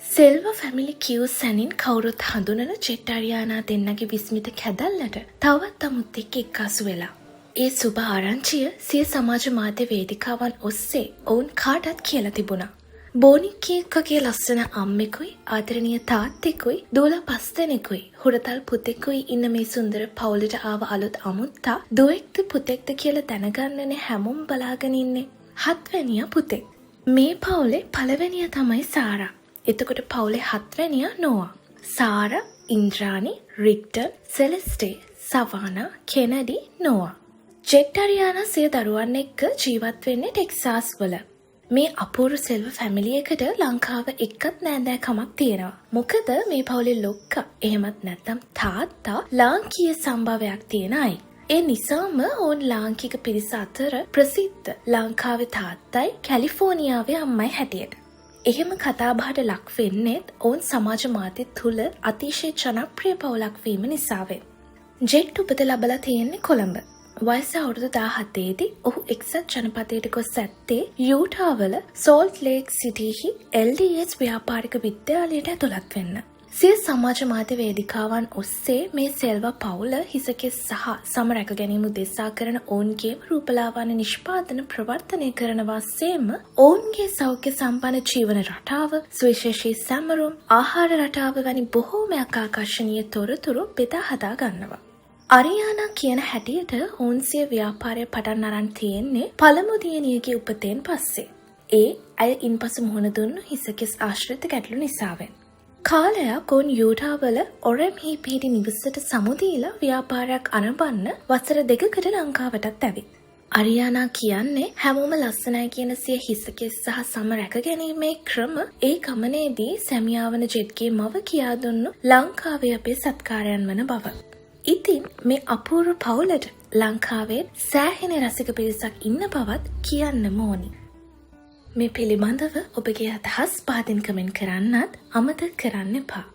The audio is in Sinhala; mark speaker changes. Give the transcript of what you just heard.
Speaker 1: සෙල්ව ෆැමිලි කියූ සැනින් කවුරුත් හඳුනන ජෙට් අරියානා දෙන්නගේ විස්මිත කැදල්ලට තවත් අමුත් එක්ක එක්කාසු වෙලා. ඒ සුබ ආරංචිය සිය සමාජ මාධ්‍ය වේදිකාවන් ඔස්සේ ඔවුන් කාටත් කියලා තිබුණා. බෝනික්කියකගේ ලස්සන අම්මෙකුයි ආදරණීය තාත්තෙකුයි දූලා 5 දෙනෙකුයි හුරතල් පුතෙකුයි ඉන්න මේ සුන්දර පවුලට ආව අලුත් අමුත්තා දුවෙක්ද පුතෙක්ද කියලා දැනගන්නනේ හැමෝම බලාගෙන ඉන්නේ. 7 වෙනියා පුතෙක්. මේ පවුලේ පළවෙනියා තමයි සාරා. එතකොට පවුලේ 7 වෙනියා නෝවා. සාරා, ඉන්ද්‍රානි, රික්ටන්, සෙලෙස්ටේ, සවානා, කෙනඩි, නෝවා. ජෙට් අරියානා සිය දරුවන් එක්ක ජීවත් වෙන්නේ ටෙක්සාස් වල. මේ අපූර්ව සෙල්ව ෆැමිලි එකට ලංකාව එක්කත් නෑදෑකමක් තියෙනවා. මොකද මේ පවුලේ ලොක්කා එහෙමත් නැත්නම් තාත්තා ලාංකීය සම්භවයක් තියෙන අය. ඒ නිසාම ඔවුන් ලාංකික පිරිස අතර ප්‍රසිද්ධ ලංකාවේ තාත්තයි කැලිෆෝනියාවේ අම්මයි හැටියට. එහෙම කතාබහට ලක් වෙන්නේත් ඔවුන් සමාජ මාධ්‍ය තුල අතිශය ජනප්‍රිය පවුලක් වීම නිසාවෙන්. ජෙට් උපත ලබලා තියෙන්නේ කොළඹ. වයස අවුරුදු 17 දී ඔහු එක්සත් ජනපදයට ගොස් ඇත්තේ යූටාවල සෝල්ට් ලේක් සිටිහි LDS ව්‍යාපාරික විද්‍යාලයට ඇතුළත් වෙන්න. සිය සමාජ මාධ්‍ය වේදිකාවන් ඔස්සේ මේ සෙල්ව පවුල හිසකෙස් සහ සම රැක ගැනීම උදෙසා කරන ඔවුන්ගේම රූපලාවන්‍ය නිෂ්පාදන ප්‍රවර්තනය කරනවා සේම ඔවුන්ගේ සෞඛ්‍ය සම්පන්න ජීවන රටාව, සුවිශේෂී සැමරුම්, ආහාර රටාව වැනි බොහෝමයක් ආකර්ශනීය තොරතුරු බෙදා හදා ගන්නවා. අරියානා කියන හැටියට ඔවුන් සිය ව්‍යාපාරය පටන් අරන් තියෙන්නේ පළමු දියණියගේ උපතෙන් පස්සේ. ඒ අය ඉන්පසු මුහුණ දුන්නු හිසකෙස් ආශ්‍රිත ගැටලු නිසාවෙන්. කාලයක් ඔවුන් යූටාවල ඔරෙම්හි පිහිටි නිවසට සමුදීලා ව්‍යාපාරයක් අරඹන්න වසර 2කට ලංකාවටත් ඇවිත්. අරියානා කියන්නේ හැමෝම ලස්සනයි කියන සිය හිසකෙස් සහ සම රැක ගැනීමේ ක්‍රම ඒ ගමනේදී සැමියාවන ජෙට්ගේ මව කියා දුන්නු ලංකාවේ අපේ සත්කාරයන් වන බව. ඉතින් මේ අපූර්ව පවුලට ලංකාවේ සෑහෙන රසික පිරිසක් ඉන්න බවත් කියන්න ඕනි. මේ පිළිබඳව ඔබගේ අදහස් පාදින් කමෙන්ට් කරන්නත් අමතක කරන්න එපා.